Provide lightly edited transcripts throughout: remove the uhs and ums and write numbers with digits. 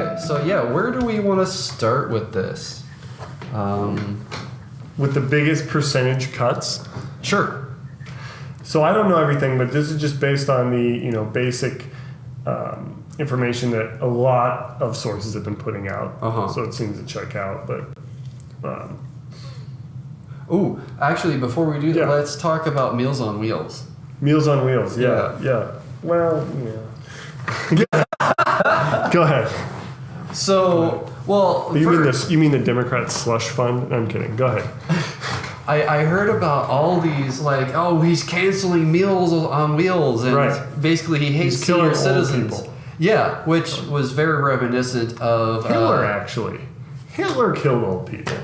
Okay, so yeah, where do we want to start with this? With the biggest percentage cuts? Sure. So I don't know everything, but this is just based on the basic information that a lot of sources have been putting out. So it seems to check out. But ooh, actually, before we do that, let's talk about Meals on Wheels. Meals on Wheels, yeah. Well, yeah. Go ahead. So, well, you mean the Democrat slush fund? I'm kidding. Go ahead. I heard about all these, like, oh, he's canceling Meals on Wheels, and basically he hates senior citizens. Old people. Yeah, which was very reminiscent of Hitler. Actually, Hitler killed old people.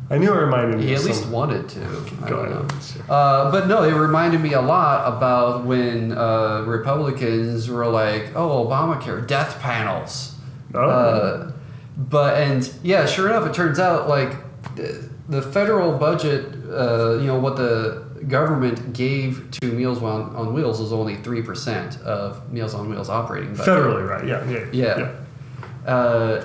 I knew it reminded me. He of at least wanted to. I don't know. Sure. But no, it reminded me a lot about when Republicans were like, "Oh, Obamacare, death panels." Sure enough, it turns out like the federal budget, what the government gave to Meals on Wheels was only 3% of Meals on Wheels operating budget. Federally, right? Yeah.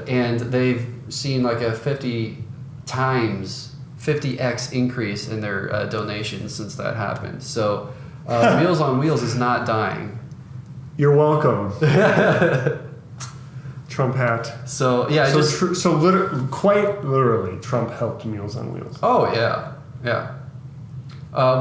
And they've seen like a 50x increase in their donations since that happened. So Meals on Wheels is not dying. You're welcome. Trump hat. So yeah. Quite literally, Trump helped Meals on Wheels. Oh yeah.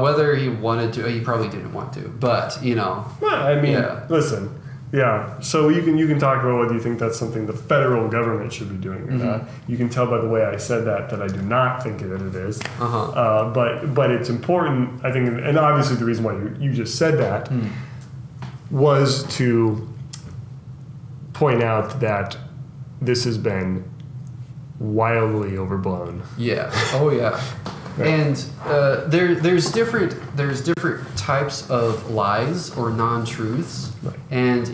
Whether he wanted to, he probably didn't want to, but Well, I mean, listen. Yeah, so you can talk about whether you think that's something the federal government should be doing or not. You can tell by the way I said that I do not think that it is. But it's important, I think, and obviously the reason why you just said that was to point out that this has been wildly overblown. Yeah. Oh yeah. Right. And there's different types of lies or non-truths, and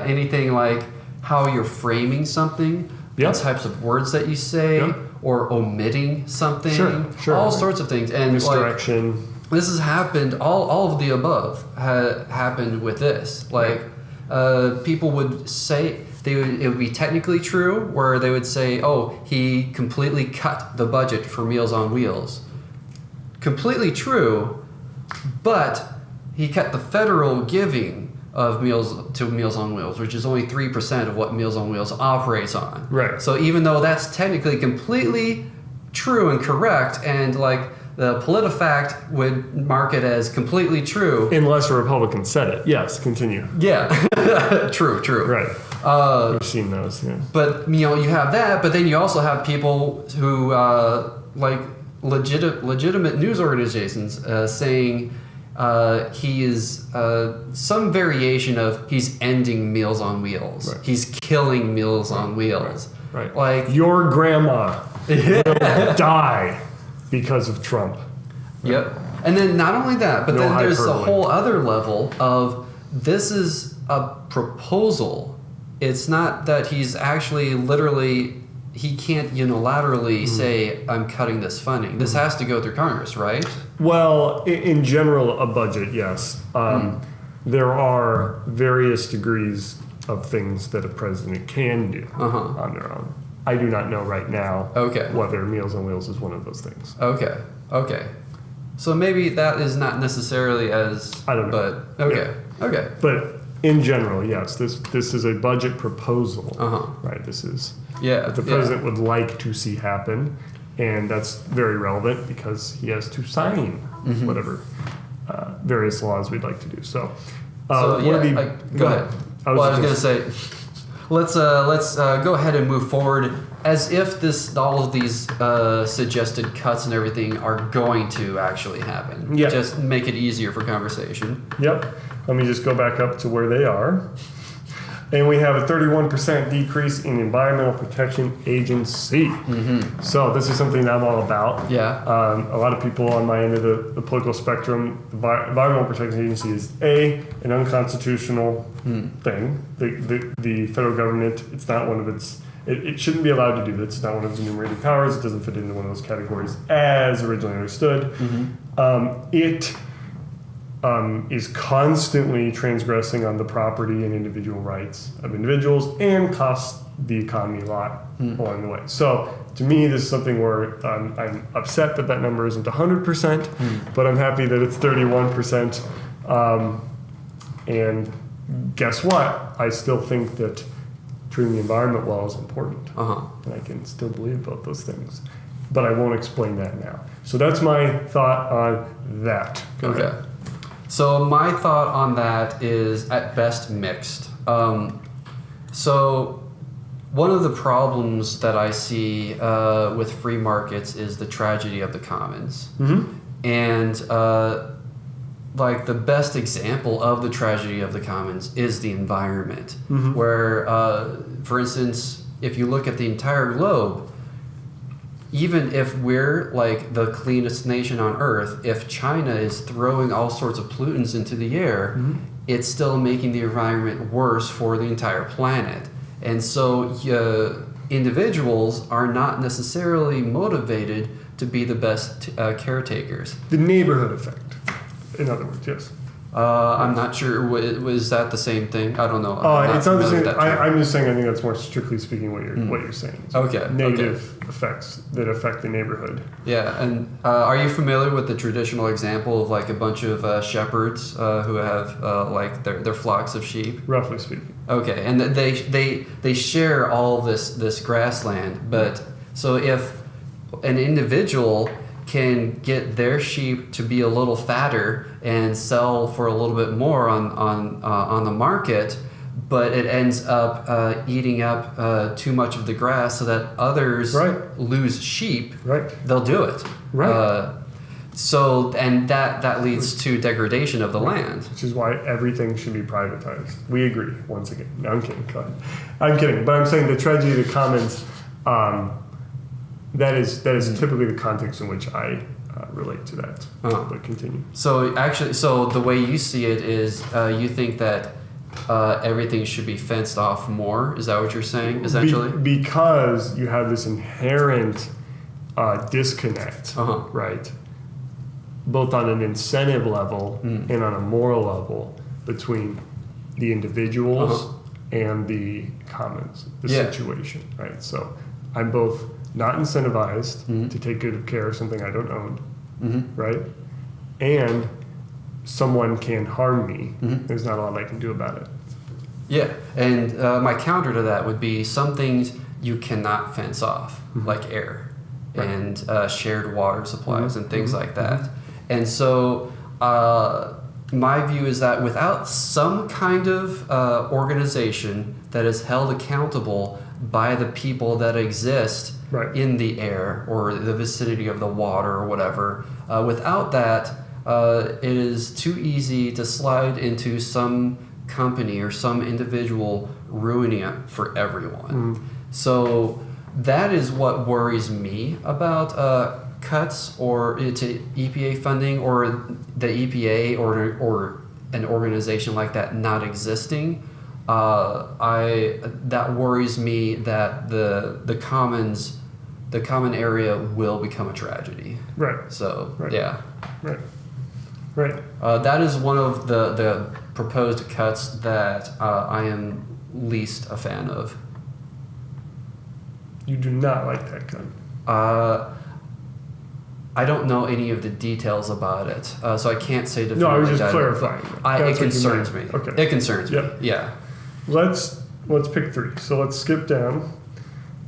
anything like how you're framing something, the types of words that you say, or omitting something, all sorts of things, and misdirection. Like, this has happened. All of the above happened with this. Like people would say. It would be technically true, where they would say, oh, he completely cut the budget for Meals on Wheels. Completely true, but he cut the federal giving of Meals on Wheels, which is only 3% of what Meals on Wheels operates on. Right. So even though that's technically completely true and correct, and like the PolitiFact would mark it as completely true. Unless a Republican said it. Yes, continue. Yeah. True. Right. We've seen those, yeah. But, you have that, but then you also have people who, like legitimate news organizations saying he is some variation of he's ending Meals on Wheels. Right. He's killing Meals on Wheels. Right. Like your grandma will die because of Trump. Yep. And then not only that, but then there's the whole other level of this is a proposal. It's not that he's actually he can't unilaterally say, I'm cutting this funding. This has to go through Congress, right? Well, in general, a budget, yes. There are various degrees of things that a president can do on their own. I do not know right now whether Meals on Wheels is one of those things. Okay. So maybe that is not necessarily as... I don't know. But, okay. But in general, yes, this is a budget proposal. Right, this is what the president would like to see happen. And that's very relevant because he has to sign whatever various laws we'd like to do. So go ahead. I was going to say... Let's go ahead and move forward as if all of these suggested cuts and everything are going to actually happen. Yeah. Just make it easier for conversation. Yep. Let me just go back up to where they are. And we have a 31% decrease in Environmental Protection Agency. So this is something I'm all about. Yeah. A lot of people on my end of the political spectrum, the Environmental Protection Agency is an unconstitutional thing. The federal government, it's not one of its... It shouldn't be allowed to do this. It's not one of its enumerated powers. It doesn't fit into one of those categories as originally understood. It is constantly transgressing on the property and individual rights of individuals and costs the economy a lot along the way. So to me, this is something where I'm upset that that number isn't 100%, but I'm happy that it's 31%. And guess what? I still think that treating the environment well is important. And I can still believe both those things. But I won't explain that now. So that's my thought on that. Okay. So my thought on that is at best mixed. So one of the problems that I see with free markets is the tragedy of the commons. And like the best example of the tragedy of the commons is the environment, where, for instance, if you look at the entire globe, even if we're like the cleanest nation on earth, if China is throwing all sorts of pollutants into the air, it's still making the environment worse for the entire planet. And so individuals are not necessarily motivated to be the best caretakers. The neighborhood effect, in other words, yes. I'm not sure. Was that the same thing? I don't know. It's not the same. I'm just saying. I think that's more strictly speaking what you're saying. So Okay. Negative effects that affect the neighborhood. Yeah, and are you familiar with the traditional example of like a bunch of shepherds who have like their flocks of sheep? Roughly speaking. Okay, and they share all this grassland, but so if an individual can get their sheep to be a little fatter and sell for a little bit more on the market, but it ends up eating up too much of the grass so that others lose sheep, they'll do it. So and that leads to degradation of the land. Which is why everything should be privatized. We agree, once again. No, I'm kidding. Go ahead. I'm kidding. But I'm saying the tragedy of the commons, that is typically the context in which I relate to that. But continue. So actually, the way you see it is you think that everything should be fenced off more. Is that what you're saying, essentially? Because you have this inherent disconnect, right? Both on an incentive level and on a moral level between the individuals and the commons, the situation, right? So I'm both not incentivized to take good care of something I don't own, right? And someone can harm me. There's not a lot I can do about it. Yeah, and my counter to that would be some things you cannot fence off, like air and shared water supplies and things like that. And so my view is that without some kind of organization that is held accountable by the people that exist in the air or the vicinity of the water or whatever, without that, it is too easy to slide into some company or some individual ruining it for everyone. So that is what worries me about cuts or to EPA funding or the EPA or an organization like that not existing. That worries me that the common area will become a tragedy. So that is one of the proposed cuts that I am least a fan of. You do not like that cut? I don't know any of the details about it, so I can't say definitively. No, I was just clarifying. It concerns me. Okay. It concerns me. Yeah. Let's pick three. So let's skip down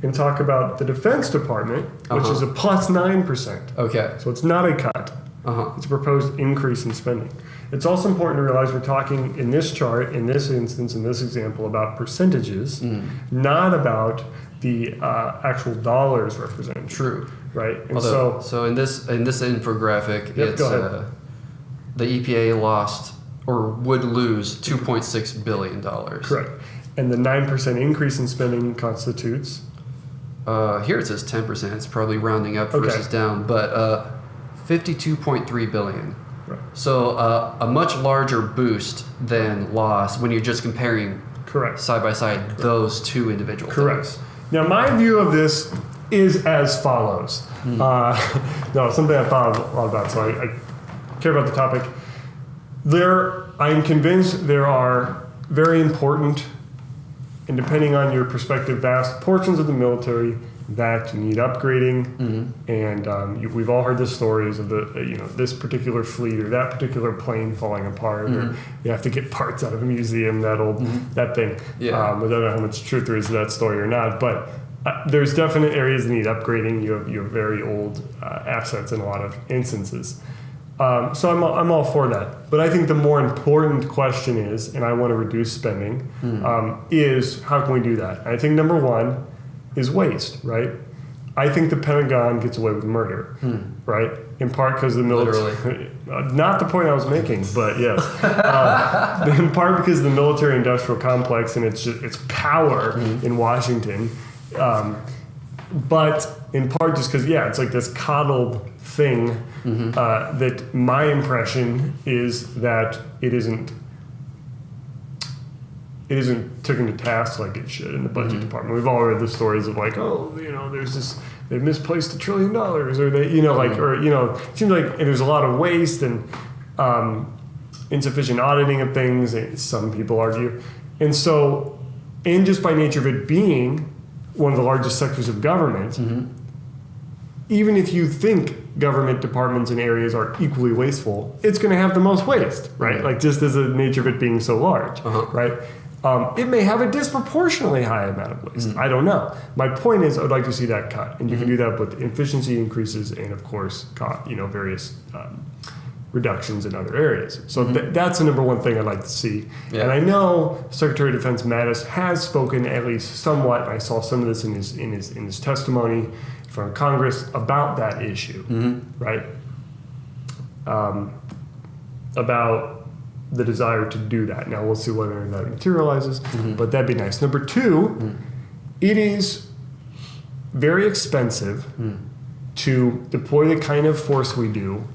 and talk about the Defense Department, which is a plus 9%. Okay. So it's not a cut. It's a proposed increase in spending. It's also important to realize we're talking in this chart, in this instance, in this example, about percentages, not about the actual dollars represented. True. Right. And so in this infographic, it's the EPA lost or would lose $2.6 billion. Correct. And the 9% increase in spending constitutes? Here it says 10%. It's probably rounding up versus down, but $52.3 billion. Right. So a much larger boost than loss when you're just comparing side by side those two individual things. Now my view of this is as follows. Something I thought a lot about, so I care about the topic. I'm convinced there are very important, and depending on your perspective, vast portions of the military that need upgrading. And we've all heard the stories of this particular fleet or that particular plane falling apart, or you have to get parts out of a museum, that thing. I don't know how much truth there is to that story or not, but there's definite areas that need upgrading. You have very old assets in a lot of instances. So I'm all for that. But I think the more important question is, and I want to reduce spending, is how can we do that? I think number one is waste, right? I think the Pentagon gets away with murder, right? In part because the military, not the point I was making, but yes. In part because of the military-industrial complex and its power in Washington. But in part just because, it's like this coddled thing that my impression is that it isn't taken to task like it should in the budget department. We've all read the stories of like, there's this, they misplaced $1 trillion, or they, it seems like, and there's a lot of waste and insufficient auditing of things, some people argue. And so, and just by nature of it being one of the largest sectors of government, even if you think government departments and areas are equally wasteful, it's going to have the most waste, right? Like just as the nature of it being so large, right? It may have a disproportionately high amount of waste. I don't know. My point is, I'd like to see that cut, and you can do that with efficiency increases and, of course, various reductions in other areas. So that's the number one thing I'd like to see. Yeah. And I know Secretary of Defense Mattis has spoken at least somewhat. I saw some of this in his testimony from Congress about that issue, right? About the desire to do that. Now we'll see whether that materializes, but that'd be nice. Number two, it is very expensive to deploy the kind of force we do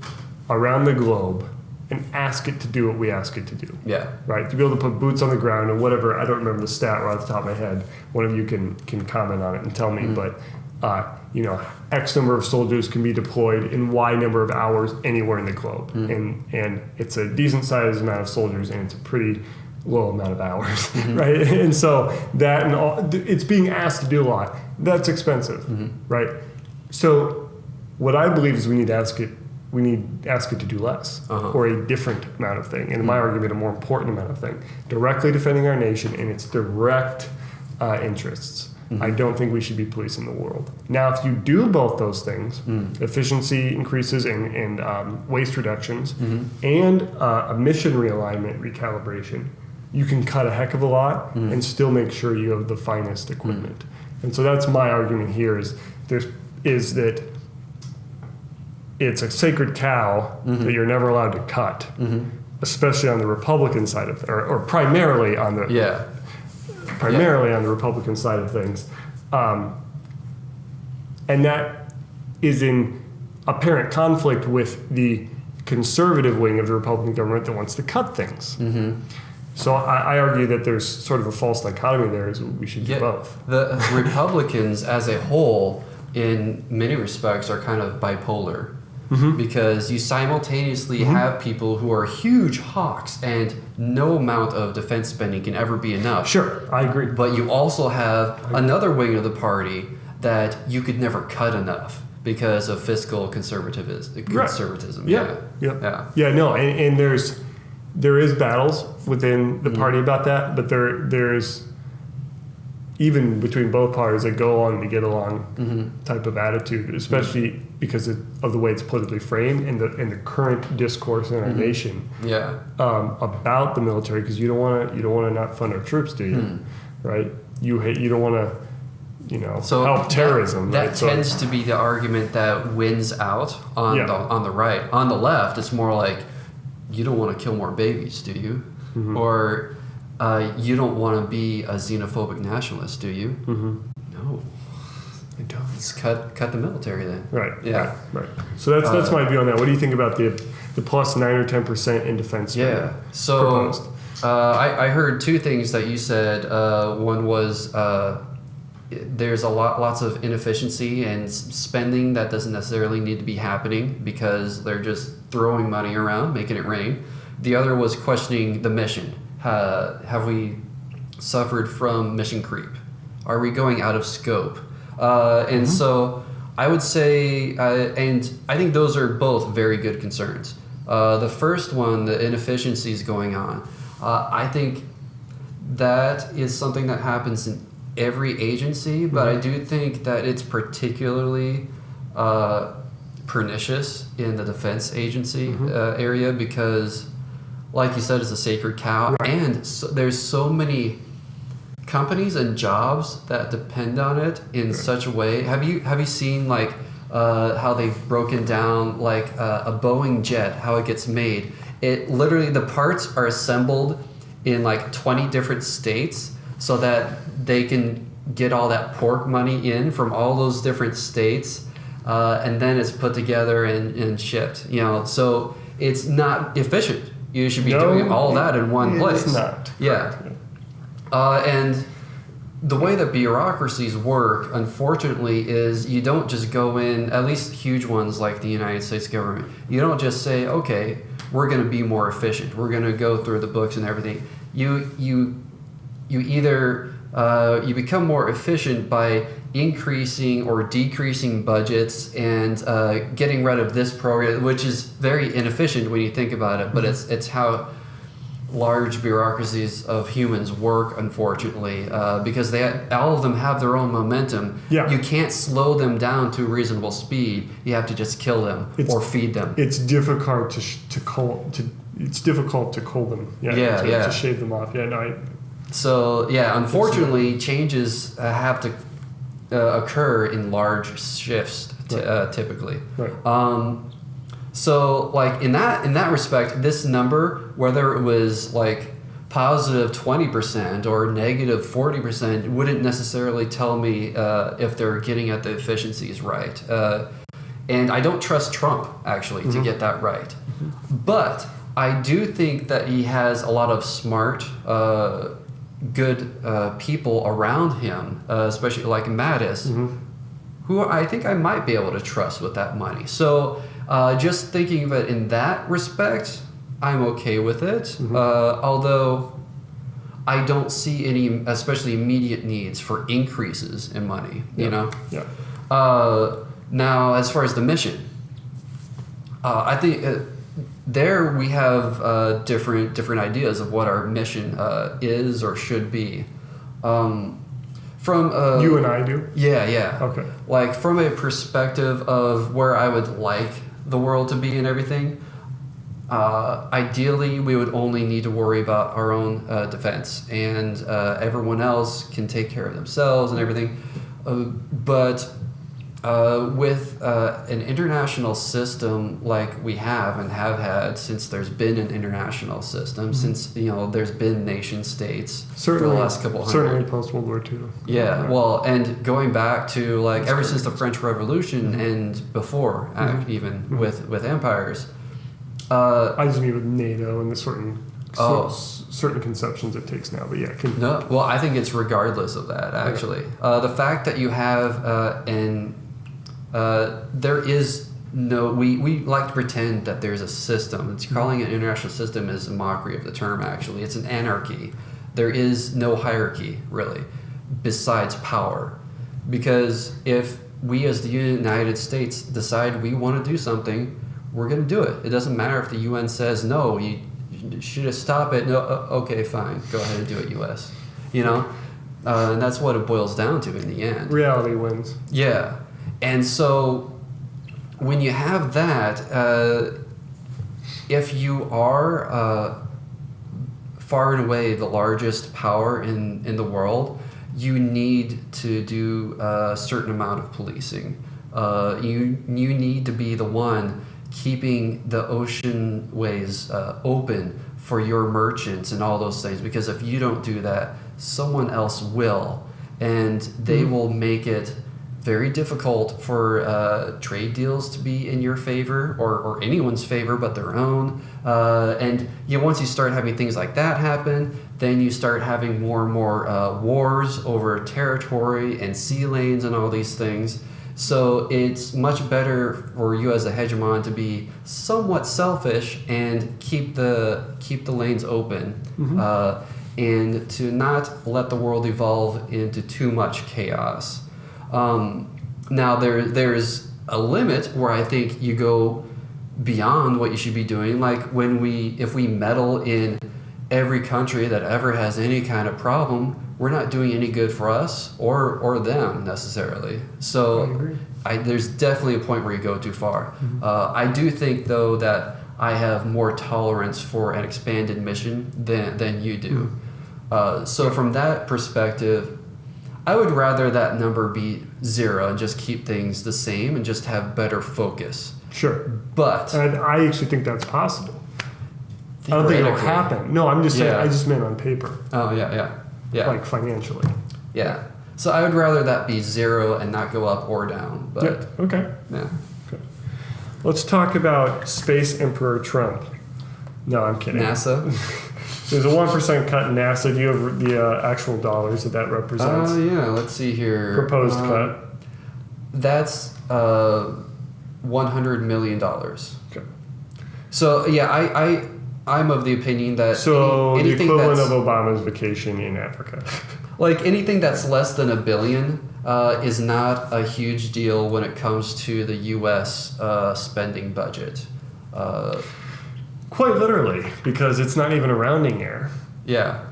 around the globe and ask it to do what we ask it to do. Yeah. Right? To be able to put boots on the ground or whatever. I don't remember the stat right off the top of my head. One of you can comment on it and tell me, but X number of soldiers can be deployed in Y number of hours anywhere in the globe. And it's a decent sized amount of soldiers and it's a pretty low amount of hours, right? And so that and all, it's being asked to do a lot. That's expensive, right? So what I believe is we need to ask it to do less or a different amount of thing. And in my argument, a more important amount of thing. Directly defending our nation in its direct interests. I don't think we should be policing the world. Now, if you do both those things, efficiency increases and waste reductions, and emission realignment, recalibration, you can cut a heck of a lot and still make sure you have the finest equipment. And so that's my argument here is that it's a sacred cow that you're never allowed to cut, especially on the Republican side of or primarily on the on the Republican side of things. And that is in apparent conflict with the conservative wing of the Republican government that wants to cut things. So I argue that there's sort of a false dichotomy there, is we should do both. The Republicans as a whole, in many respects, are kind of bipolar. Because you simultaneously have people who are huge hawks and no amount of defense spending can ever be enough. Sure, I agree. But you also have another wing of the party that you could never cut enough because of fiscal conservatism. Yeah, no, and there is battles within the party about that, but there's even between both parties that go on to get along type of attitude, especially because of the way it's politically framed and the current discourse in our nation about the military. Because you don't want to not fund our troops, do you? Right? You don't want to help terrorism. That tends to be the argument that wins out on the right. On the left, it's more like you don't want to kill more babies, do you? Or you don't want to be a xenophobic nationalist, do you? No, I don't. Let's cut the military then. Right. Yeah. Right. So that's my view on that. What do you think about the plus 9 or 10% in defense spending? Yeah. So proposed? I heard two things that you said. One was there's lots of inefficiency and spending that doesn't necessarily need to be happening because they're just throwing money around, making it rain. The other was questioning the mission. Have we suffered from mission creep? Are we going out of scope? And so I would say, and I think those are both very good concerns. The first one, the inefficiencies going on, I think that is something that happens in every agency, but I do think that it's particularly pernicious in the defense agency area because, like you said, it's a sacred cow, and there's so many companies and jobs that depend on it in such a way. Have you seen like how they've broken down like a Boeing jet, how it gets made? It literally, the parts are assembled in like 20 different states so that they can get all that pork money in from all those different states, and then it's put together and shipped. So it's not efficient. You should be doing all that in one place. It's not. Yeah. And the way that bureaucracies work, unfortunately, is you don't just go in, at least huge ones like the United States government, you don't just say, okay, we're going to be more efficient. We're going to go through the books and everything. You either you become more efficient by increasing or decreasing budgets and getting rid of this program, which is very inefficient when you think about it, but it's how large bureaucracies of humans work, unfortunately, because all of them have their own momentum. Yeah. You can't slow them down to a reasonable speed. You have to just kill them or feed them. It's difficult to cull them. To shave them off. So unfortunately, changes have to occur in large shifts typically. Right. So like in that respect, this number, whether it was like positive 20% or negative 40%, wouldn't necessarily tell me if they're getting at the efficiencies right. And I don't trust Trump actually to get that right. But I do think that he has a lot of smart, good people around him, especially like Mattis, who I think I might be able to trust with that money. So just thinking of it in that respect, I'm okay with it. Although I don't see any, especially immediate needs for increases in money. You know. Yeah. Now, as far as the mission, I think there we have different ideas of what our mission is or should be. From you and I do? Yeah. Okay. Like from a perspective of where I would like the world to be and everything, ideally we would only need to worry about our own defense, and everyone else can take care of themselves and everything. But with an international system like we have and have had since there's been an international system, since there's been nation states for the last couple hundred. Certainly post World War II. Yeah, well, and going back to like ever since the French Revolution and before, even with empires. I just mean with NATO and the certain conceptions it takes now, but no. Well, I think it's regardless of that actually. The fact that you have there is no, we like to pretend that there's a system. It's calling it an international system is a mockery of the term, actually. It's an anarchy. There is no hierarchy, really, besides power. Because if we as the United States decide we want to do something, we're going to do it. It doesn't matter if the UN says, no, you should stop it. No, okay, fine. Go ahead and do it, US. And that's what it boils down to in the end. Reality wins. Yeah. And so when you have that, if you are far and away the largest power in the world, you need to do a certain amount of policing. You need to be the one keeping the ocean ways open for your merchants and all those things, because if you don't do that, someone else will, and they will make it very difficult for trade deals to be in your favor or anyone's favor but their own. And once you start having things like that happen, then you start having more and more wars over territory and sea lanes and all these things. So it's much better for you as a hegemon to be somewhat selfish and keep the lanes open, and to not let the world evolve into too much chaos. Now there's a limit where I think you go beyond what you should be doing. Like if we meddle in every country that ever has any kind of problem, we're not doing any good for us or them necessarily. So there's definitely a point where you go too far. I do think though that I have more tolerance for an expanded mission than you do. So from that perspective, I would rather that number be 0 and just keep things the same and just have better focus. Sure. But and I actually think that's possible. I don't think it'll happen. No, I'm just saying, I just meant on paper. Oh, yeah. Like financially. Yeah. So I would rather that be 0 and not go up or down. But yeah. Okay. Yeah. Okay. Let's talk about Space Emperor Trump. No, I'm kidding. NASA? There's a 1% cut in NASA. Do you have the actual dollars that represents? Yeah. Let's see here. Proposed cut. That's $100 million. Okay. So, yeah, I'm of the opinion that the anything equivalent of Obama's vacation in Africa. Like anything that's less than $1 billion is not a huge deal when it comes to the U.S. Spending budget. Quite literally, because it's not even a rounding error. Yeah.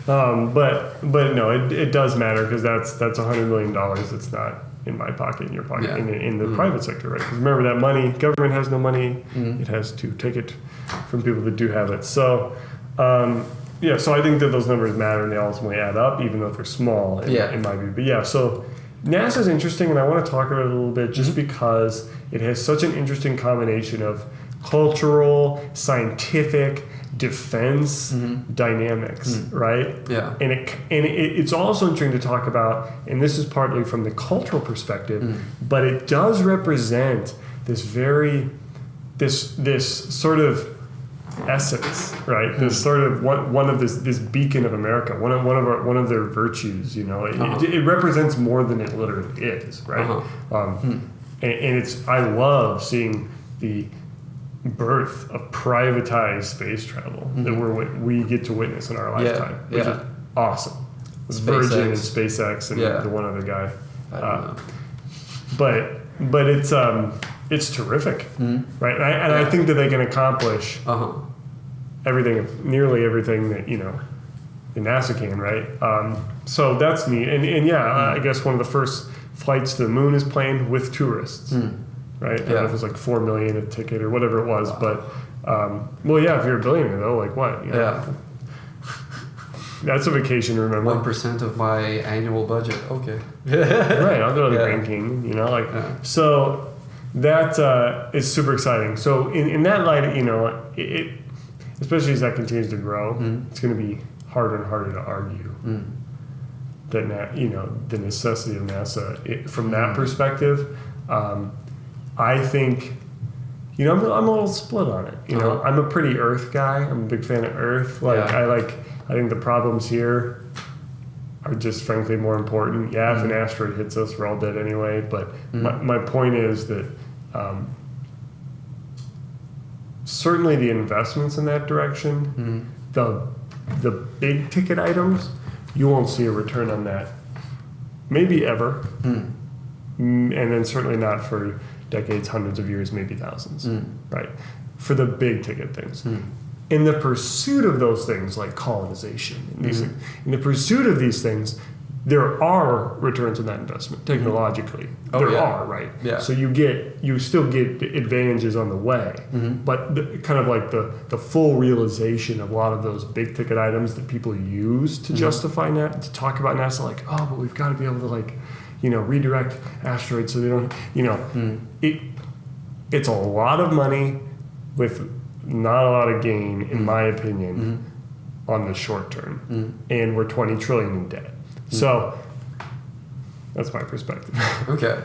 But no, it does matter because that's $100 million. It's not in my pocket, in your pocket, in the private sector, right? Because remember that money, government has no money. It has to take it from people that do have it. So, so I think that those numbers matter and they ultimately add up, even though they're small in my view. But yeah, so NASA's interesting, and I want to talk about it a little bit just because it has such an interesting combination of cultural, scientific, defense dynamics, right? Yeah. And it's also interesting to talk about, and this is partly from the cultural perspective, but it does represent this sort of essence, right? This sort of one of this beacon of America, one of their virtues. You know, it represents more than it literally is, right? And it's I love seeing the birth of privatized space travel that we get to witness in our lifetime, which is awesome. Virgin and SpaceX and the one other guy, but it's terrific, right? And I think that they can accomplish nearly everything that the NASA can, right? So that's neat, and I guess one of the first flights to the moon is planned with tourists. Right? I don't know if it's like $4 million a ticket or whatever it was, but if you're a billionaire though, like what? That's a vacation, remember? 1% of my annual budget. Okay. Right, I'll go to the Grand Canyon, So that is super exciting. So in that light, it especially as that continues to grow, it's going to be harder and harder to argue that the necessity of NASA from that perspective. I think, I'm a little split on it. I'm a pretty Earth guy. I'm a big fan of Earth. I think the problems here are just frankly more important. Yeah, if an asteroid hits us, we're all dead anyway. But my point is that certainly the investments in that direction, the big ticket items, you won't see a return on that. Maybe ever. And then certainly not for decades, hundreds of years, maybe thousands, right? For the big ticket things. In the pursuit of those things, like colonization, and these things, in the pursuit of these things, there are returns on that investment technologically. There are, right? Yeah. So you still get advantages on the way, but kind of like the full realization of a lot of those big ticket items that people use to justify to talk about NASA, like, oh, but we've got to be able to redirect asteroids so they don't, it's a lot of money with not a lot of gain, in my opinion, on the short term. And we're $20 trillion in debt. So that's my perspective. Okay.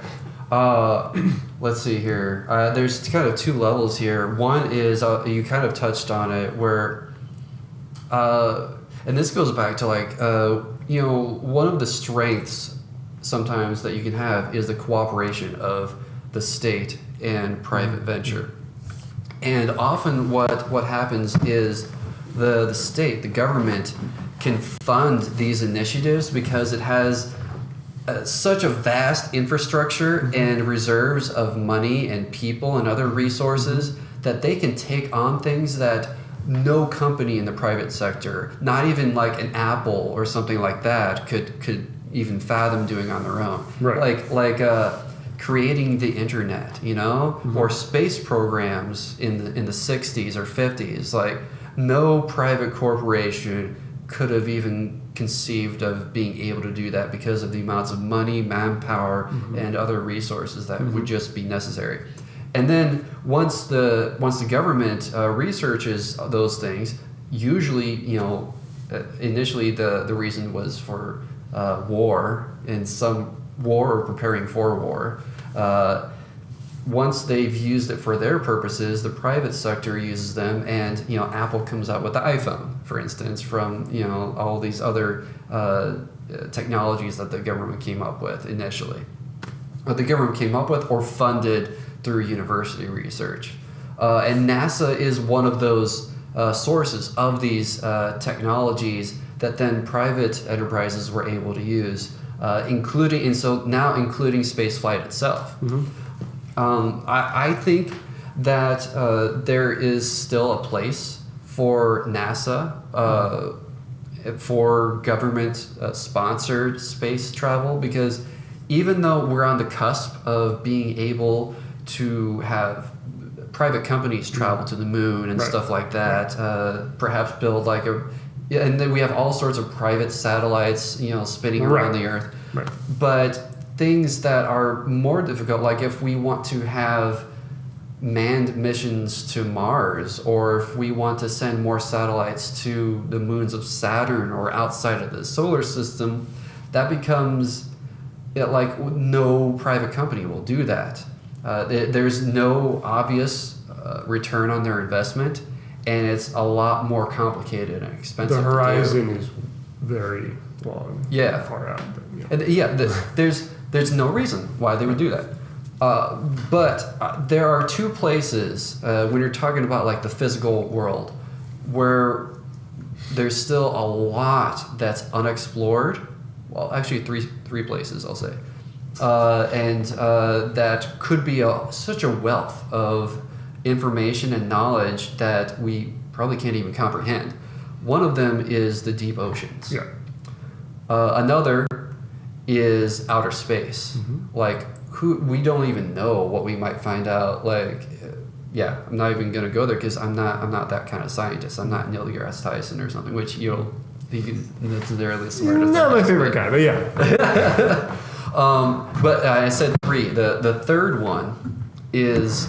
Let's see here. There's kind of two levels here. One is, you kind of touched on it, where, and this goes back to one of the strengths sometimes that you can have is the cooperation of the state and private venture. And often what happens is the state, the government, can fund these initiatives because it has such a vast infrastructure and reserves of money and people and other resources that they can take on things that no company in the private sector, not even like an Apple or something like that, could even fathom doing on their own. Right. Like creating the internet, you know, or space programs in the 60s or 50s. Like no private corporation could have even conceived of being able to do that because of the amounts of money, manpower, and other resources that would just be necessary. And then once the government researches those things, usually, you know, initially the reason was for war, and some war or preparing for war. Once they've used it for their purposes, the private sector uses them, and you know, Apple comes out with the iPhone, for instance, from you know all these other technologies that the government came up with initially, or the government came up with or funded through university research. And NASA is one of those sources of these technologies that then private enterprises were able to use, including space flight itself. I think that there is still a place for NASA for government sponsored space travel, because even though we're on the cusp of being able to have private companies travel to the moon and stuff like that, perhaps build like and then we have all sorts of private satellites, you know, spinning around the Earth. But things that are more difficult, like if we want to have manned missions to Mars, or if we want to send more satellites to the moons of Saturn or outside of the solar system, that becomes like no private company will do that. There's no obvious return on their investment, and it's a lot more complicated and expensive. The horizon is very long. Far out. There's no reason why they would do that. But there are two places when you're talking about like the physical world where there's still a lot that's unexplored. Well, actually three places I'll say. And that could be such a wealth of information and knowledge that we probably can't even comprehend. One of them is the deep oceans. Another is outer space. Like we don't even know what we might find out. Like, I'm not even gonna go there because I'm not that kind of scientist. I'm not Neil deGrasse Tyson or something, which you don't think is necessarily smart. Not my favorite guy, but yeah. But I said three. The third one is